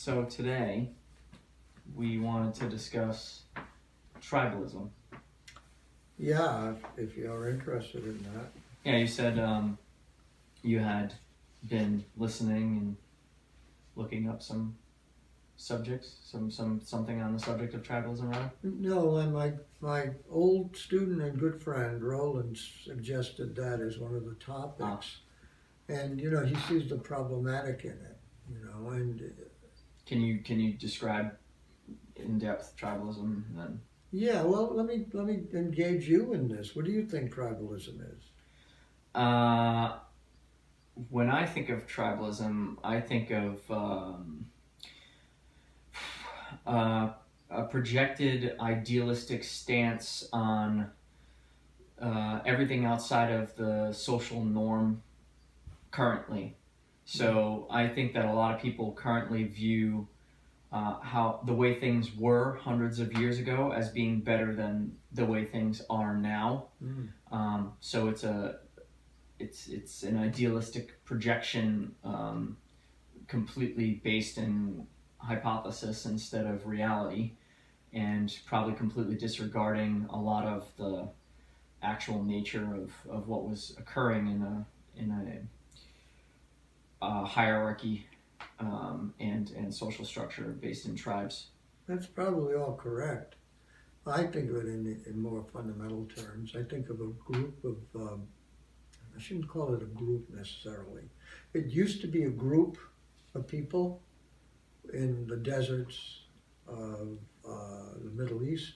So today we wanted to discuss tribalism. Yeah, if you're interested in that. Yeah, you said you had been listening and looking up some subjects, something on the subject of tribalism, rather. No, and my old student and good friend Roland suggested that as one of the topics, and he sees the problematic in it, and Can you describe in depth tribalism then? yeah. Well, let me engage you in this. What do you think tribalism is? When I think of tribalism, I think of a projected idealistic stance on everything outside of the social norm currently. So I think that a lot of people currently view how the way things were hundreds of years ago as being better than the way things are now. So it's an idealistic projection, completely based in hypothesis instead of reality, and probably completely disregarding a lot of the actual nature of what was occurring in a hierarchy and social structure based in tribes. That's probably all correct. I think of it in more fundamental terms. I think of a group of, I shouldn't call it a group necessarily. It used to be a group of people in the deserts of the Middle East.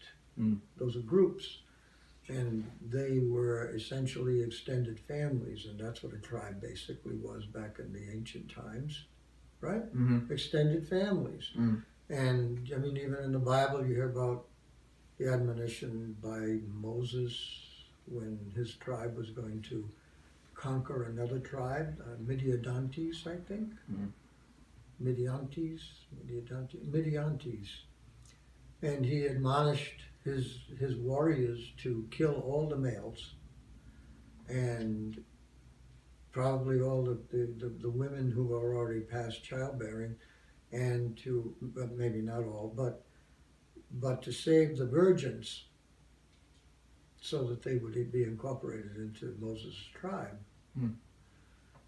Those are groups. And they were essentially extended families, and that's what a tribe basically was back in the ancient times, right? Extended families. And I mean, even in the Bible, you hear about the admonition by Moses when his tribe was going to conquer another tribe, Midianites, I think. Midianites. And he admonished his warriors to kill all the males and probably all the women who are already past childbearing, and to, maybe not all, but to save the virgins so that they would be incorporated into Moses' tribe.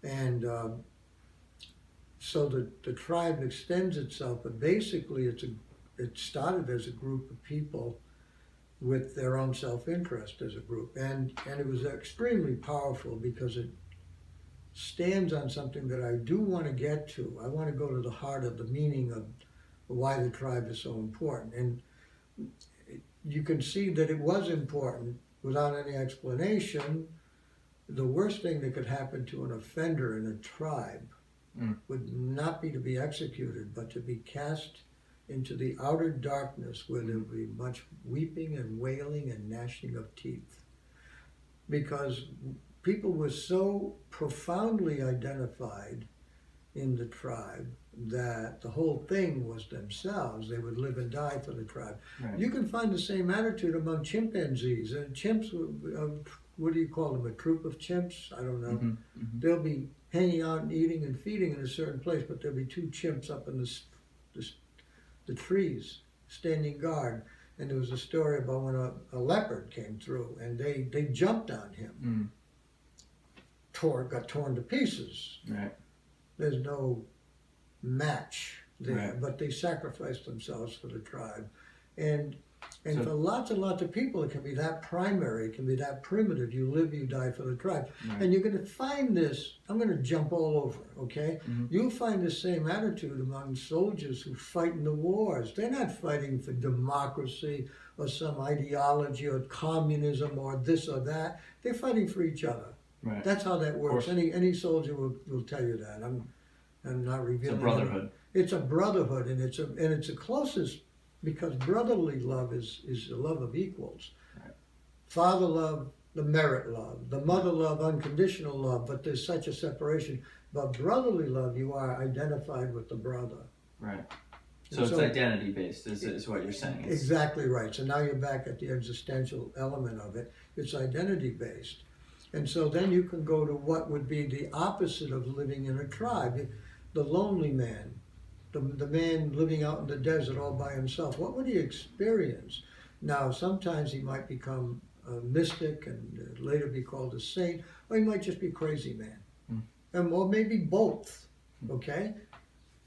And so the tribe extends itself, but basically it started as a group of people with their own self-interest as a group. And it was extremely powerful because it stands on something that I do want to get to. I want to go to the heart of the meaning of why the tribe is so important. And you can see that it was important without any explanation. The worst thing that could happen to an offender in a tribe would not be to be executed, but to be cast into the outer darkness where there would be much weeping and wailing and gnashing of teeth. Because people were so profoundly identified in the tribe that the whole thing was themselves. They would live and die for the tribe. Right. You can find the same attitude among chimpanzees. And chimps, what do you call them, a troop of chimps? I don't know. They'll be hanging out and eating and feeding in a certain place, but there'll be two chimps up in the trees, standing guard. And there was a story about when a leopard came through and they jumped on him. Got torn to pieces. Right. There's no match there, Right. but they sacrificed themselves for the tribe. And So- for lots and lots of people, it can be that primary, it can be that primitive. You live, you die for the tribe. Right. And you're going to find this, I'm going to jump all over, okay? You'll find the same attitude among soldiers who fight in the wars. They're not fighting for democracy or some ideology or communism or this or that. They're fighting for each other. Right. That's how that works. Any soldier will tell you that. I'm not revealing. It's a brotherhood. It's a brotherhood, and it's the closest, because brotherly love is the love of equals. Right. Father love, the merit love, the mother love, unconditional love. But there's such a separation. But brotherly love, you are identified with the brother. Right. So it's identity based, is what you're saying. Exactly right. So now you're back at the existential element of it. It's identity based. And so then you can go to what would be the opposite of living in a tribe. The lonely man the man living out in the desert all by himself, what would he experience? Now, sometimes he might become a mystic and later be called a saint, or he might just be a crazy man. Or maybe both, okay?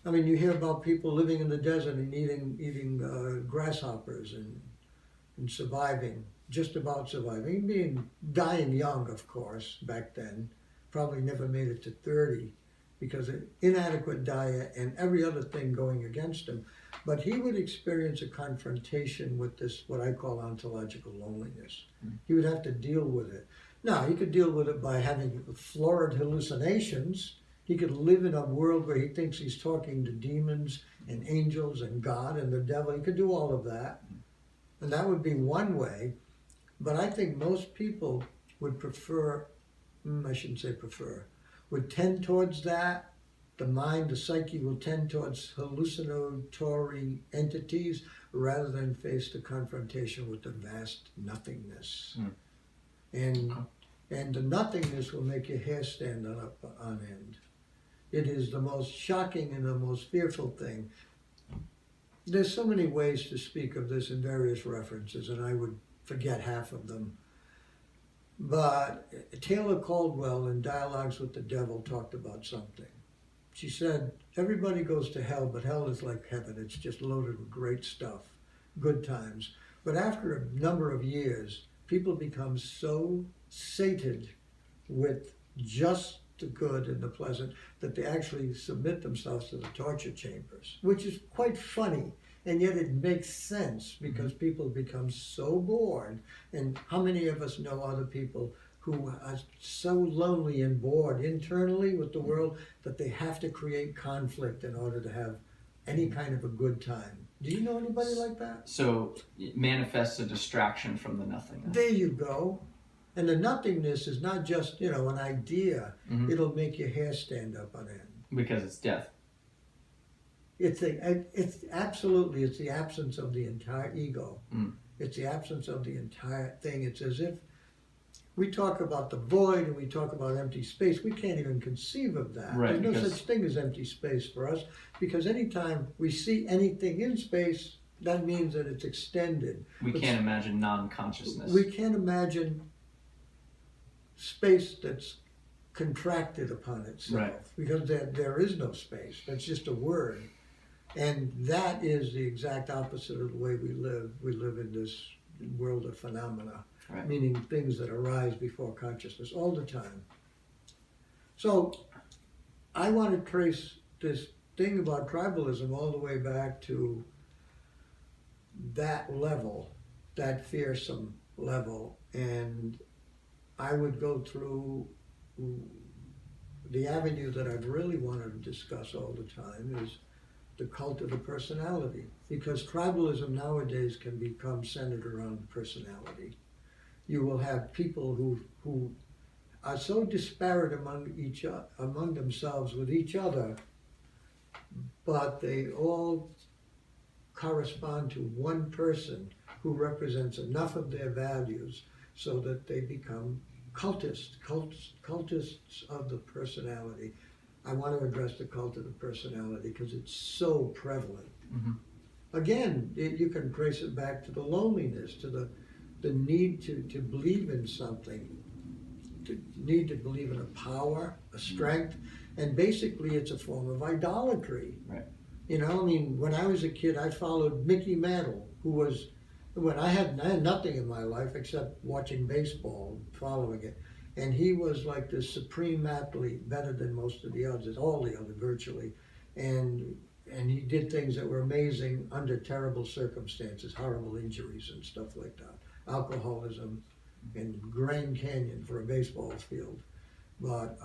I mean, you hear about people living in the desert and eating grasshoppers and surviving, just about surviving, dying young, of course, back then. Probably never made it to 30 because of inadequate diet and every other thing going against him. But he would experience a confrontation with this, what I call ontological loneliness. He would have to deal with it. Now, he could deal with it by having florid hallucinations. He could live in a world where he thinks he's talking to demons and angels and God and the devil. He could do all of that. And that would be one way. But I think most people would prefer, I shouldn't say prefer, would tend towards that. The mind, the psyche will tend towards hallucinatory entities rather than face the confrontation with the vast nothingness. And the nothingness will make your hair stand up on end. It is the most shocking and the most fearful thing. There's so many ways to speak of this in various references, and I would forget half of them. But Taylor Caldwell in Dialogues with the Devil talked about something. She said, everybody goes to hell, but hell is like heaven. It's just loaded with great stuff, good times. But after a number of years, people become so sated with just the good and the pleasant that they actually submit themselves to the torture chambers, which is quite funny. And yet it makes sense because people become so bored. And how many of us know other people who are so lonely and bored internally with the world that they have to create conflict in order to have any kind of a good time? Do you know anybody like that? So it manifests a distraction from the nothingness. There you go. And the nothingness is not just, an idea. It'll make your hair stand up on end. Because it's death. It's absolutely, it's the absence of the entire ego. It's the absence of the entire thing. It's as if we talk about the void and we talk about empty space. We can't even conceive of that. Right, There's no such thing as empty space for us, because anytime we see anything in space, that means that it's extended. We can't imagine non-consciousness. We can't imagine space that's contracted upon itself, because there is no space. That's just a word. And that is the exact opposite of the way we live. We live in this world of phenomena, meaning things that arise before consciousness all the time. So I want to trace this thing about tribalism all the way back to that level, that fearsome level. And I would go through the avenue that I've really wanted to discuss all the time is the cult of the personality, because tribalism nowadays can become centered around personality. You will have people who are so disparate among themselves with each other, but they all correspond to one person who represents enough of their values so that they become cultists of the personality. I want to address the cult of the personality because it's so prevalent. Again, you can trace it back to the loneliness, to the need to believe in something, to need to believe in a power, a strength, and basically it's a form of idolatry. When I was a kid, I followed Mickey Mantle, who was, when I had nothing in my life except watching baseball, following it. And he was like the supreme athlete, better than most of the others, all the others virtually. And he did things that were amazing under terrible circumstances, horrible injuries and stuff like that. Alcoholism and Grand Canyon for a baseball field. But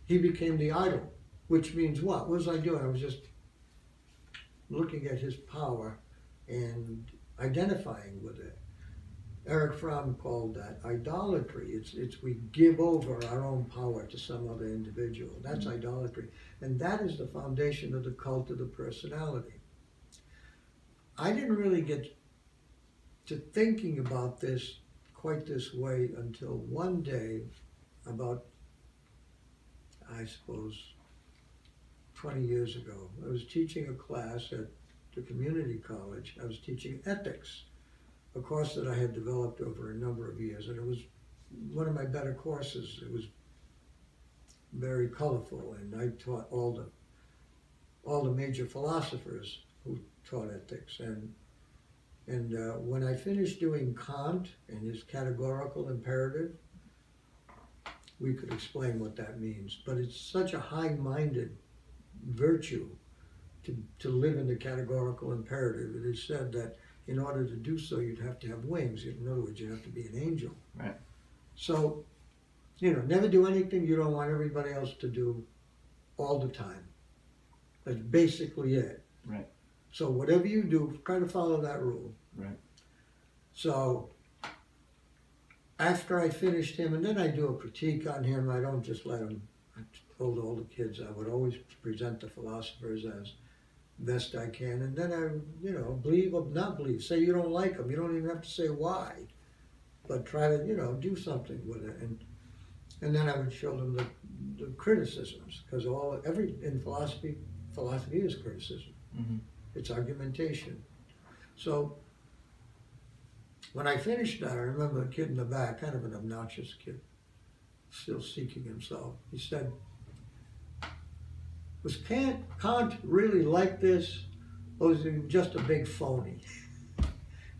he became the idol, which means what? What was I doing? I was just looking at his power and identifying with it. Eric Fromm called that idolatry. It's we give over our own power to some other individual. That's idolatry. And that is the foundation of the cult of the personality. I didn't really get to thinking about this quite this way until one day, about, I suppose, 20 years ago. I was teaching a class at the community college. I was teaching ethics, a course that I had developed over a number of years, and it was one of my better courses. It was very colorful, and I taught all the major philosophers who taught ethics. And when I finished doing Kant and his categorical imperative, we could explain what that means. But it's such a high-minded virtue to live in the categorical imperative. It is said that in order to do so, you'd have to have wings. In other words, you'd have to be an angel. Right. So, never do anything you don't want everybody else to do all the time. That's basically it. Right. So whatever you do, try to follow that rule. Right. So after I finished him, and then I do a critique on him, I don't just let him, I told all the kids I would always present the philosophers as best I can, and then I, believe or not believe, say you don't like them, you don't even have to say why, but try to, do something with it. And then I would show them the criticisms, because in philosophy is criticism. Mm-hmm. It's argumentation. So when I finished that, I remember a kid in the back, kind of an obnoxious kid, still seeking himself. He said, was Kant really like this, or was he just a big phony?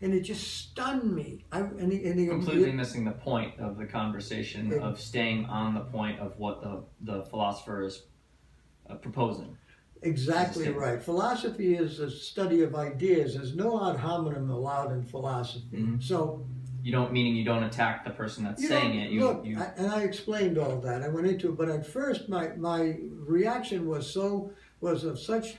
And it just stunned me. Completely missing the point of the conversation, of staying on the point of what the philosopher is proposing. Exactly right. Philosophy is a study of ideas. There's no ad hominem allowed in philosophy. Mm-hmm. So you don't attack the person that's saying it. And I explained all that. I went into it, but at first my reaction was of such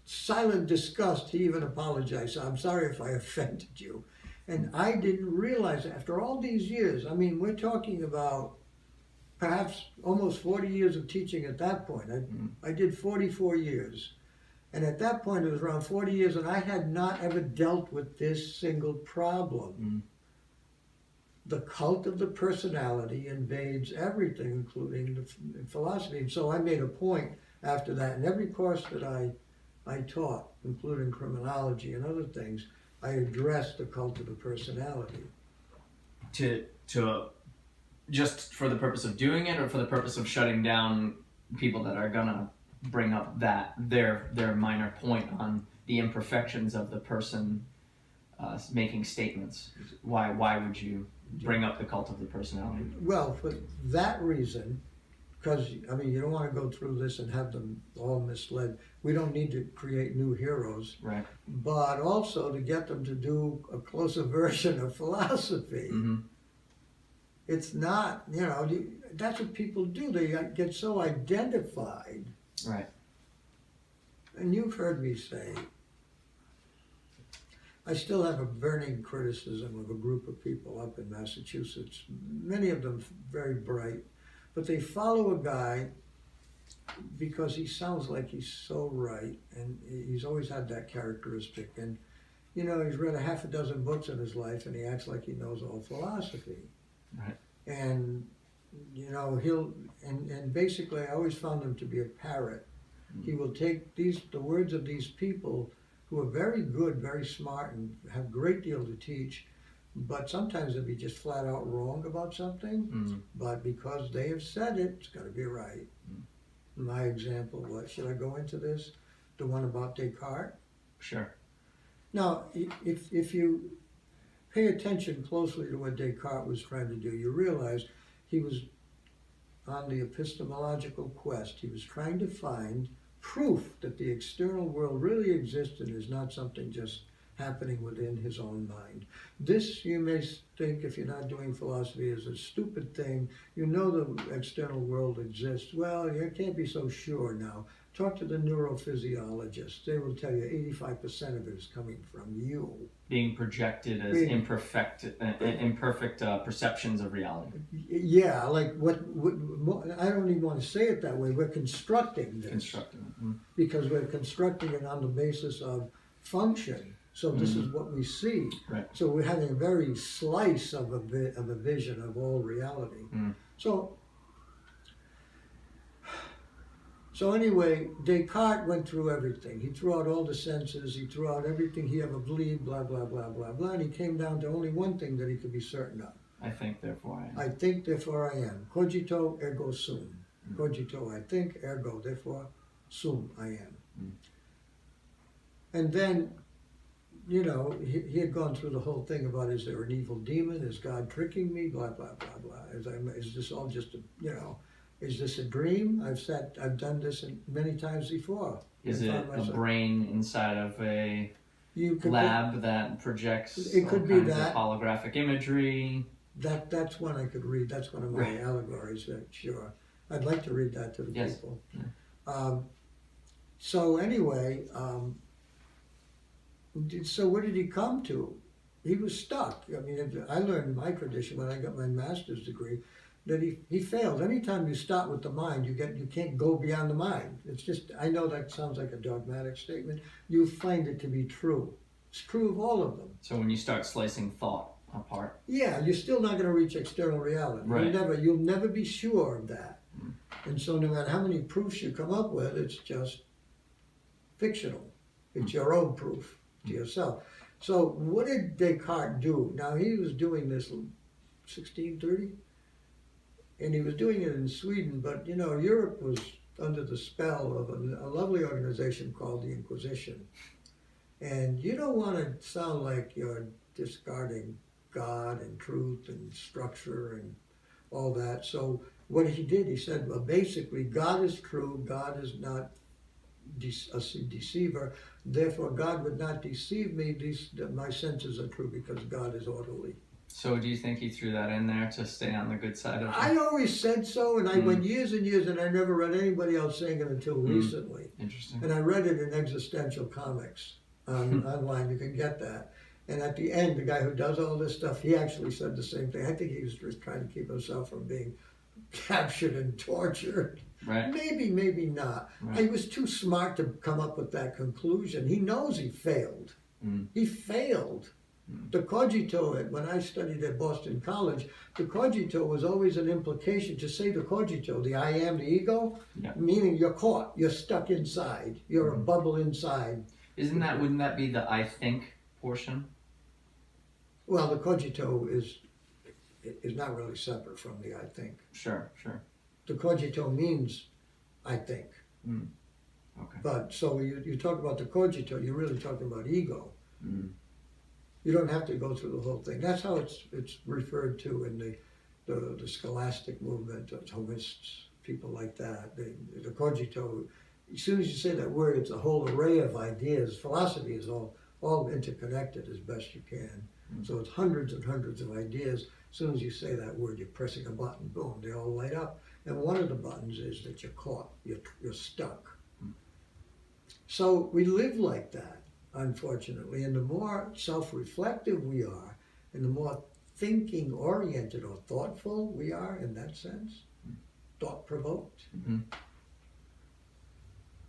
silent disgust. He even apologized. So I'm sorry if I offended you. And I didn't realize after all these years. I mean, we're talking about perhaps almost 40 years of teaching at that point. I did 44 years. And at that point, it was around 40 years, and I had not ever dealt with this single problem. The cult of the personality invades everything, including the philosophy. And so I made a point after that. In every course that I taught, including criminology and other things, I addressed the cult of the personality. To just for the purpose of doing it, or for the purpose of shutting down people that are gonna bring up their minor point on the imperfections of the person making statements? Why would you bring up the cult of the personality? Well, for that reason, because you don't want to go through this and have them all misled. We don't need to create new heroes, right? But also to get them to do a closer version of philosophy. Mm-hmm. It's not, that's what people do. They get so identified. Right. And you've heard me say, I still have a burning criticism of a group of people up in Massachusetts, many of them very bright, but they follow a guy because he sounds like he's so right, and he's always had that characteristic. And, he's read a half a dozen books in his life, and he acts like he knows all philosophy. Right. And and basically I always found him to be a parrot. He will take the words of these people who are very good, very smart, and have a great deal to teach, but sometimes they'll be just flat out wrong about something, but because they have said it, it's got to be right. My example was, should I go into this? The one about Descartes? Sure. Now, if you pay attention closely to what Descartes was trying to do, you realize he was on the epistemological quest. He was trying to find proof that the external world really exists and is not something just happening within his own mind. This, you may think, if you're not doing philosophy, is a stupid thing. The external world exists. Well, you can't be so sure now. Talk to the neurophysiologists. They will tell you 85% of it is coming from you. Being projected as imperfect perceptions of reality. Yeah, like what I don't even want to say it that way. We're constructing this. Because we're constructing it on the basis of function. So this is what we see. Right. So we're having a very slice of a vision of all reality. So anyway, Descartes went through everything. He threw out all the senses, he threw out everything he ever believed, blah, blah, blah, blah, blah, and he came down to only one thing that he could be certain of. I think, therefore I am. I think, therefore I am. Cogito, ergo sum. Cogito, I think, ergo, therefore, sum, I am. And then, you know, he had gone through the whole thing about, is there an evil demon? Is God tricking me? Blah, blah, blah, blah. Is this all just a, you know, is this a dream? I've done this many times before. Is it a brain inside of a lab that projects it could all be kinds that. of holographic imagery? That's one I could read. That's one of my allegories, sure. I'd like to read that to the people. Yeah. So anyway, so what did he come to? He was stuck. I mean, I learned in my tradition when I got my master's degree that he failed. Anytime you start with the mind, you can't go beyond the mind. It's just, I know that sounds like a dogmatic statement. You find it to be true. It's true of all of them. So when you start slicing thought apart. Yeah, you're still not going to reach external reality. Right. You'll never be sure of that. And so no matter how many proofs you come up with, it's just fictional. It's your own proof to yourself. So what did Descartes do? Now he was doing this 1630, and he was doing it in Sweden, but you know, Europe was under the spell of a lovely organization called the Inquisition. And you don't want to sound like you're discarding God and truth and structure and all that. So what he did, he said, well, basically, God is true, God is not a deceiver, therefore God would not deceive me, my senses are true because God is orderly. So do you think he threw that in there to stay on the good side of it? I always said so, and I went years and years, and I never read anybody else saying it until recently. Interesting. And I read it in existential comics online, you can get that. And at the end, the guy who does all this stuff, he actually said the same thing. I think he was just trying to keep himself from being captured and tortured. Right. Maybe not. Right. He was too smart to come up with that conclusion. He knows he failed. He failed. The cogito, when I studied at Boston College, the cogito was always an implication. To say the cogito, the I am, the ego, meaning you're caught, you're stuck inside, you're a bubble inside. Wouldn't that be the I think portion? Well, the cogito is not really separate from the I think. Sure. The cogito means I think. Okay. But so you talk about the cogito, you're really talking about ego. You don't have to go through the whole thing. That's how it's referred to in the scholastic movement, the Thomists, people like that. The cogito, as soon as you say that word, it's a whole array of ideas. Philosophy is all interconnected as best you can. So it's hundreds and hundreds of ideas. As soon as you say that word, you're pressing a button, boom, they all light up. And one of the buttons is that you're caught, you're stuck. So we live like that, unfortunately. And the more self-reflective we are, and the more thinking-oriented or thoughtful we are in that sense, thought-provoked,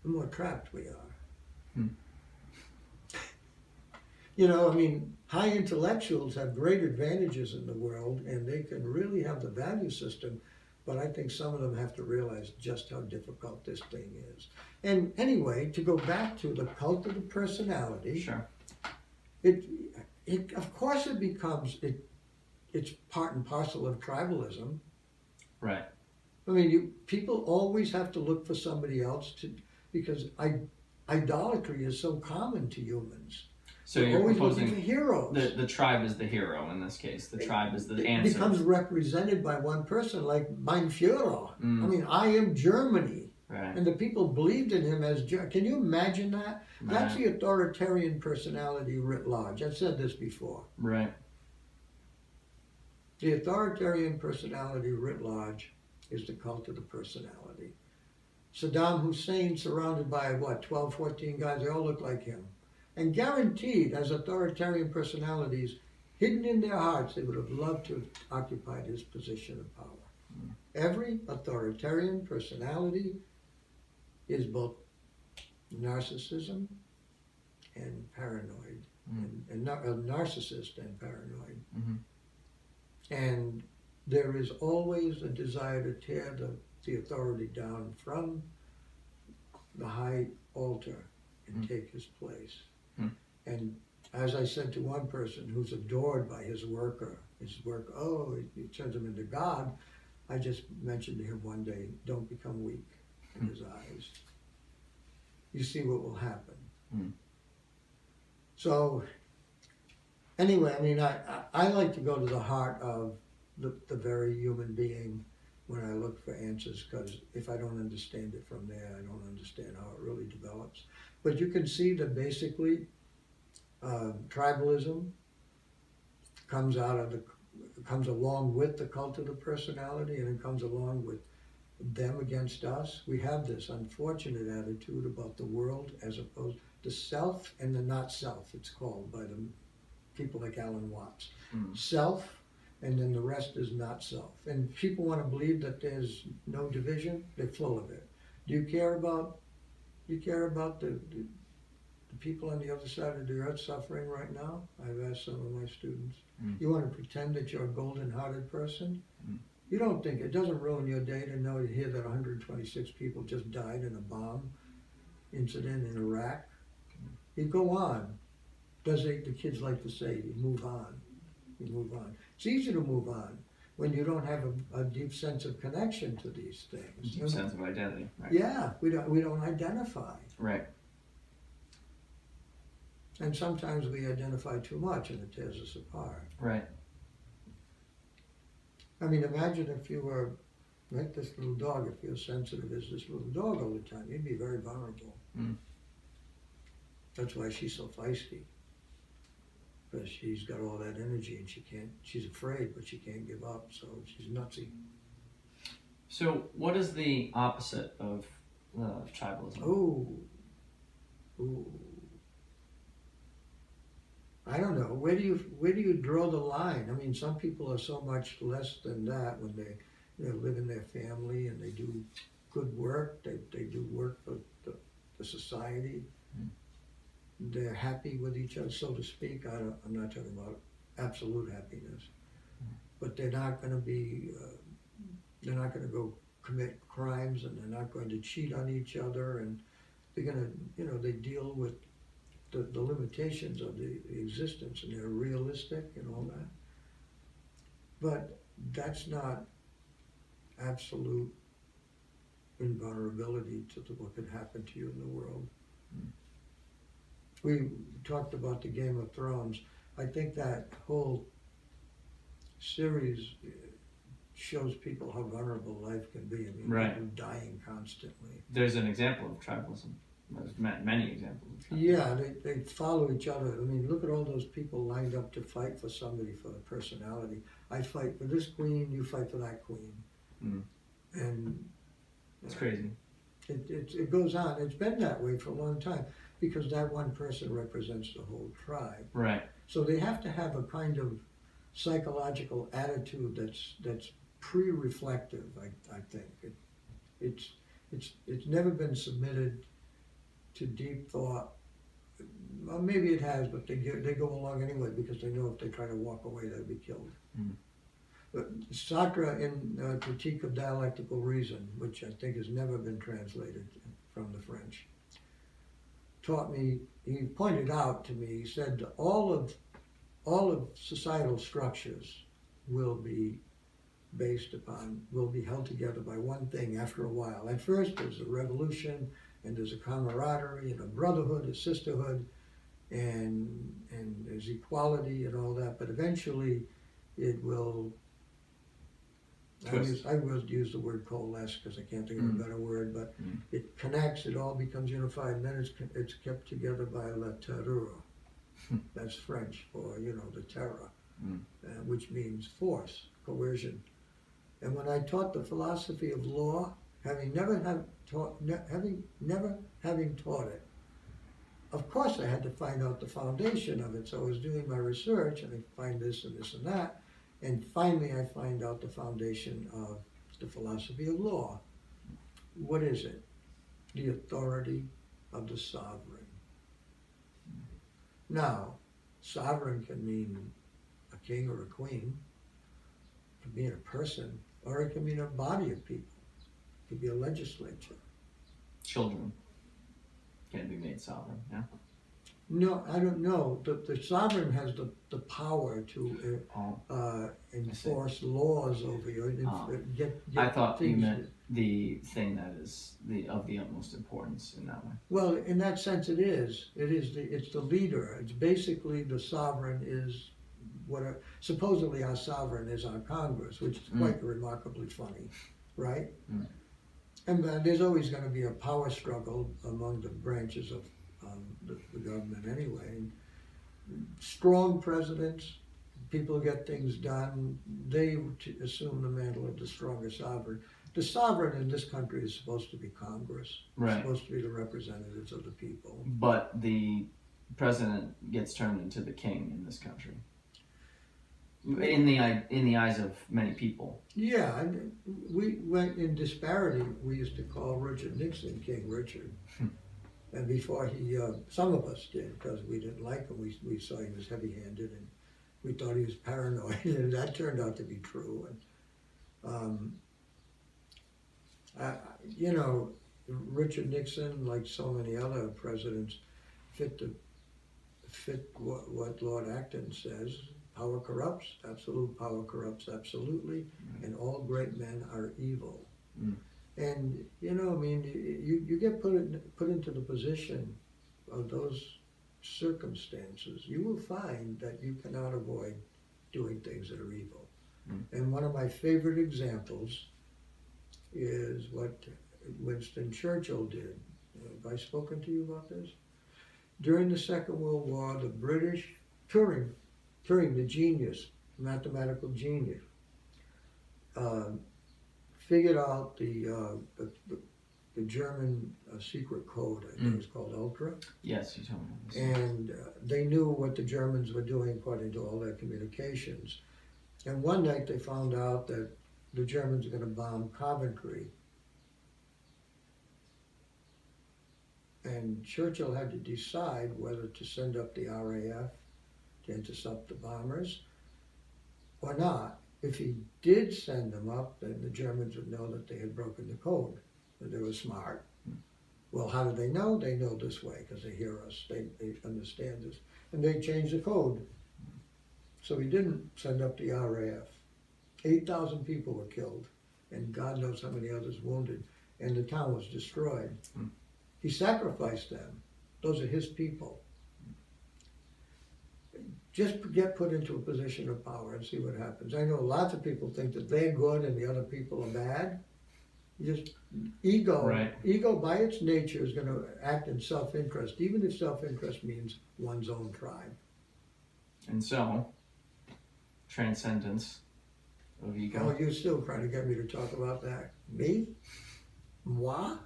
the more trapped we are. You know, I mean, high intellectuals have great advantages in the world, and they can really have the value system, but I think some of them have to realize just how difficult this thing is. And anyway, to go back to the cult of the personality, Sure. it of course it becomes, it's part and parcel of tribalism. Right. I mean, people always have to look for somebody else because idolatry is so common to humans. So you're always proposing looking for heroes. the tribe is the hero in this case. The tribe is the answer. It becomes represented by one person, like Mein Führer. I mean, I am Germany. Right. And the people believed in him as Germany. Can you imagine that? Right. That's the authoritarian personality writ large. I've said this before. Right. The authoritarian personality writ large is the cult of the personality. Saddam Hussein surrounded by, 12, 14 guys, they all look like him. And guaranteed, as authoritarian personalities, hidden in their hearts, they would have loved to have occupied his position of power. Every authoritarian personality is both narcissism and paranoid, and a narcissist and paranoid. And there is always a desire to tear the authority down from the high altar and Mm. take his place. Mm. And as I said to one person who's adored by his work, oh, it turns him into God. I just mentioned to him one day, don't become weak in his eyes. You see what will happen. Mm. So, anyway, I mean, I like to go to the heart of the very human being when I look for answers, because if I don't understand it from there, I don't understand how it really develops. But you can see that basically tribalism comes along with the cult of the personality, and it comes along with them against us. We have this unfortunate attitude about the world as opposed to self and the not self, it's called by the people like Alan Watts. Mm. Self, and then the rest is not self. And people want to believe that there's no division, they're full of it. Do you care about the people on the other side of the earth suffering right now? I've asked some of my students. Mm. You want to pretend that you're a golden-hearted person? Mm. You don't think it doesn't ruin your day to know, to hear that 126 people just died in a bomb incident in Iraq? You go on. The kids like to say, you move on. You move on. It's easy to move on when you don't have a deep sense of connection to these things. Deep sense of identity, right? Yeah, we don't identify. Right. And sometimes we identify too much and it tears us apart. Right. I mean, imagine if you were like this little dog, if you're sensitive as this little dog all the time, you'd be very vulnerable. Mm. That's why she's so feisty. Because she's got all that energy and she's afraid, but she can't give up, so she's nutsy. So what is the opposite of tribalism? Ooh. I don't know. Where do you draw the line? I mean, some people are so much less than that when they live in their family and they do good work. They do work for the society. Mm. They're happy with each other, so to speak. I'm not talking about absolute happiness, but they're not going to be. They're not going to go commit crimes, and they're not going to cheat on each other, and they're going to. They deal with the limitations of the existence, and they're realistic and all that. But that's not absolute invulnerability to what could happen to you in the world. Mm. We talked about the Game of Thrones. I think that whole series shows people how vulnerable life can be. I mean, right. People dying constantly. There's an example of tribalism. There's many examples of tribalism. Yeah, they follow each other. I mean, look at all those people lined up to fight for somebody for the personality. I fight for this queen, you fight for that queen. Mm. And it's crazy. It goes on. It's been that way for a long time because that one person represents the whole tribe. Right. So they have to have a kind of psychological attitude that's pre-reflective. I think it's never been submitted to deep thought. Well, maybe it has, but they go along anyway because they know if they try to walk away, they'll be killed. Mm. But Sartre in Critique of Dialectical Reason, which I think has never been translated from the French, taught me. He pointed out to me. He said all of societal structures will be held together by one thing after a while. At first, there's a revolution, and there's a camaraderie, and a brotherhood, a sisterhood, and there's equality and all that. But eventually, it will. I will use the word coalesce because I can't think of a better word, but it connects, it all becomes unified, and then it's kept together by la terreur. That's French for, the terror, which means force, coercion. And when I taught the philosophy of law, having never taught it, of course I had to find out the foundation of it. So I was doing my research, and I find this and this and that. And finally, I find out the foundation of the philosophy of law. What is it? The authority of the sovereign. Now, sovereign can mean a king or a queen. It can mean a person, or it can mean a body of people. It could be a legislature. Children. can be made sovereign. Yeah. No, I don't know. The sovereign has the power to Oh, enforce laws over you. Get I thought you things. meant the thing that is of the utmost importance in that way. Well, in that sense, it is. It's the leader. It's basically the sovereign is supposedly our sovereign is our Congress, which is quite remarkably funny, right? Mm. And there's always going to be a power struggle among the branches of the government anyway. Strong presidents, people get things done. They assume the mantle of the stronger sovereign. The sovereign in this country is supposed to be Congress. Right. It's supposed to be the representatives of the people. But the president gets turned into the king in this country. In the eyes of many people. Yeah, we went in disparity. We used to call Richard Nixon King Richard. And before he, some of us did, because we didn't like him. We saw he was heavy-handed, and we thought he was paranoid, and that turned out to be true. And you know, Richard Nixon, like so many other presidents, fit what Lord Acton says. Power corrupts. Absolute power corrupts absolutely, and all great men are evil. Mm. And you know, I mean, you get put into the position of those circumstances, you will find that you cannot avoid doing things that are evil. Mm. And one of my favorite examples is what Winston Churchill did. Have I spoken to you about this? During the Second World War, the British, Turing, the genius, mathematical genius, figured out the German secret code. I think it was called Ultra. Yes, you told me this. And they knew what the Germans were doing according to all their communications. And one night they found out that the Germans were going to bomb Coventry. And Churchill had to decide whether to send up the RAF to intercept the bombers or not. If he did send them up, then the Germans would know that they had broken the code, that they were smart. Well, how do they know? They know this way because they hear us. They understand this. And they changed the code. So he didn't send up the RAF. 8,000 people were killed, and God knows how many others wounded, and the town was destroyed. He sacrificed them. Those are his people. Just get put into a position of power and see what happens. I know lots of people think that they're good and the other people are bad. Just ego. Right. Ego by its nature is going to act in self-interest, even if self-interest means one's own tribe. And so, transcendence of ego. Oh, you're still trying to get me to talk about that. Me? Moi?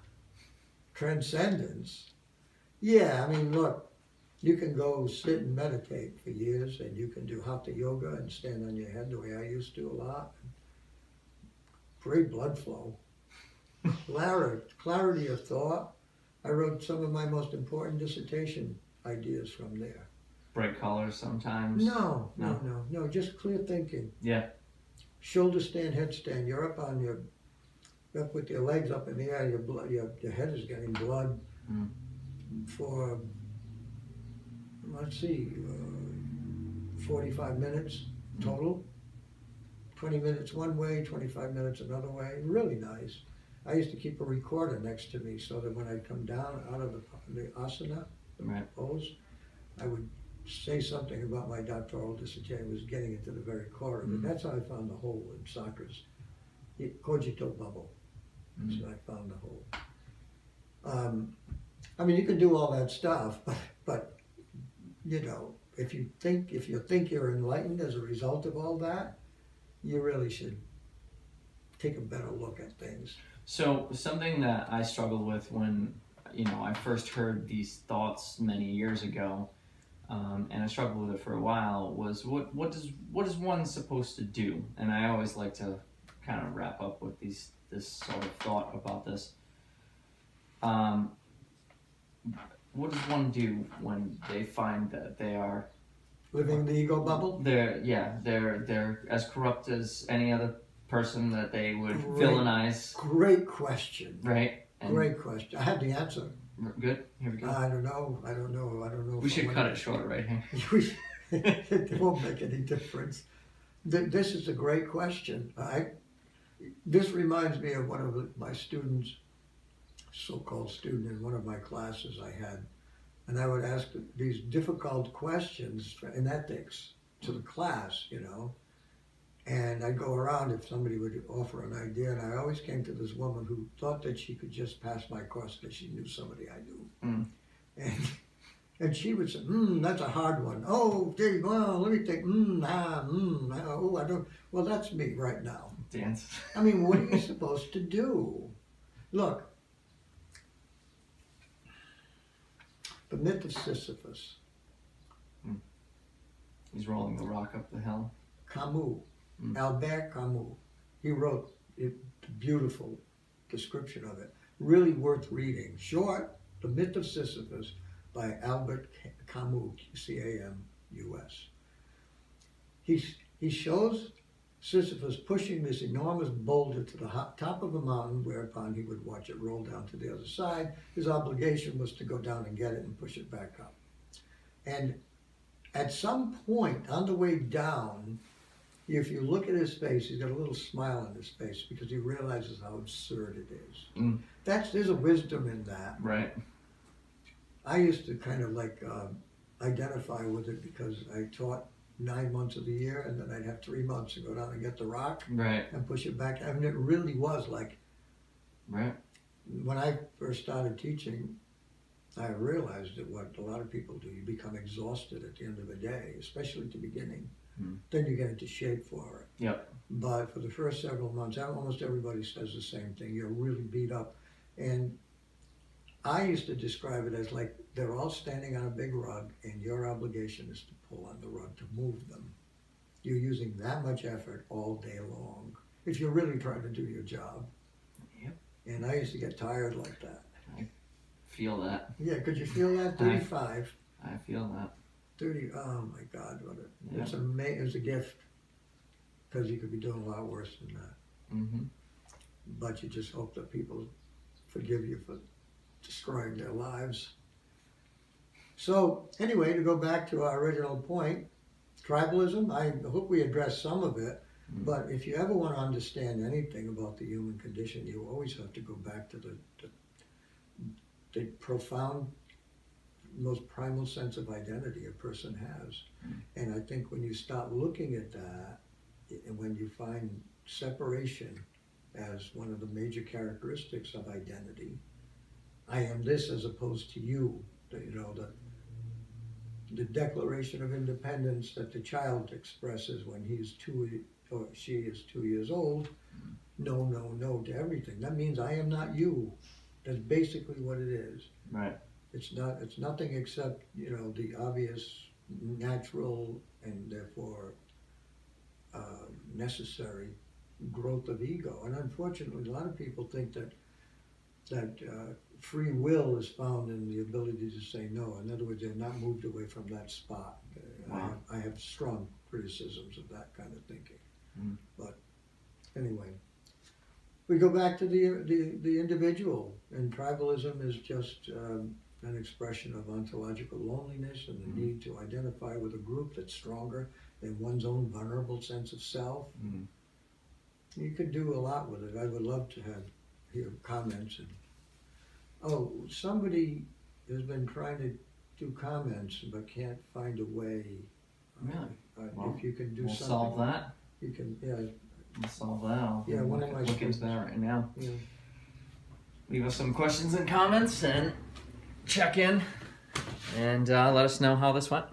Transcendence? Yeah, I mean, look. You can go sit and meditate for years, and you can do hatha yoga and stand on your head the way I used to a lot. Great blood flow. Clarity of thought. I wrote some of my most important dissertation ideas from there. Bright colors sometimes? No, just clear thinking. Yeah. Shoulder stand, headstand. You're up up with your legs up in the air, your head is getting blood for, let's see, 45 minutes total. 20 minutes one way, 25 minutes another way. Really nice. I used to keep a recorder next to me so that when I'd come down out of the asana, the pose, I would say something about my doctoral dissertation. I was getting into the very core of it. That's how I found the hole in Socrates. Cogito bubble. So I found the hole. I mean, you can do all that stuff, but you know, if you think you're enlightened as a result of all that, you really should take a better look at things. So something that I struggled with when, I first heard these thoughts many years ago, and I struggled with it for a while, was what is one supposed to do? And I always like to kind of wrap up with this sort of thought about this. What does one do when they find that they are living the ego bubble? They're as corrupt as any other person that they would villainize. Great question. Right. Great question. I have the answer. Good. Here we go. I don't know. We should cut it short right here. It won't make any difference. This is a great question. This reminds me of one of my students, so-called student in one of my classes I had, and I would ask these difficult questions in ethics to the class, you know, and I'd go around if somebody would offer an idea, and I always came to this woman who thought that she could just pass my course because she knew somebody I knew. And she would say, that's a hard one. Oh, gee, well, let me think. Oh, I don't. Well, that's me right now. Dance. I mean, what are you supposed to do? Look, the myth of Sisyphus. He's rolling the rock up the hill. Camus, Albert Camus. He wrote a beautiful description of it. Really worth reading. Short, The Myth of Sisyphus by Albert Camus, C-A-M-U-S. He shows Sisyphus pushing this enormous boulder to the top of a mountain, whereupon he would watch it roll down to the other side. His obligation was to go down and get it and push it back up. And at some point on the way down, if you look at his face, he's got a little smile on his face because he realizes how absurd it is. There's a wisdom in that. Right. I used to kind of like identify with it because I taught 9 months of the year, and then I'd have 3 months to go down and get the rock and push it back. I mean, it really was like, when I first started teaching, I realized that what a lot of people do, you become exhausted at the end of the day, especially at the beginning. Then you get into shape for it. Yep. But for the first several months, almost everybody says the same thing. You're really beat up. And I used to describe it as like they're all standing on a big rug, and your obligation is to pull on the rug to move them. You're using that much effort all day long if you're really trying to do your job. Yep. And I used to get tired like that. I feel that. Yeah, could you feel that? 35. I feel that. 30. Oh my God, it's a gift, because you could be doing a lot worse than that. But you just hope that people forgive you for destroying their lives. So anyway, to go back to our original point, tribalism, I hope we addressed some of it, but if you ever want to understand anything about the human condition, you always have to go back to the profound, most primal sense of identity a person has. And I think when you start looking at that, and when you find separation as one of the major characteristics of identity, I am this as opposed to you, the Declaration of Independence that the child expresses when he's 2 or she is 2 years old, no, no, no to everything. That means I am not you. That's basically what it is. Right. It's nothing except, the obvious, natural, and therefore necessary growth of ego. And unfortunately, a lot of people think that free will is found in the ability to say no. In other words, they're not moved away from that spot. Wow. I have strong criticisms of that kind of thinking. But anyway, we go back to the individual, and tribalism is just an expression of ontological loneliness and the need to identify with a group that's stronger than one's own vulnerable sense of self. You can do a lot with it. I would love to hear comments. Somebody has been trying to do comments but can't find a way. Really? If you can do we'll something. Solve that. You can, We'll solve that. I'll one of my look into that right now. Yeah. Leave us some questions and comments and check in and let us know how this went.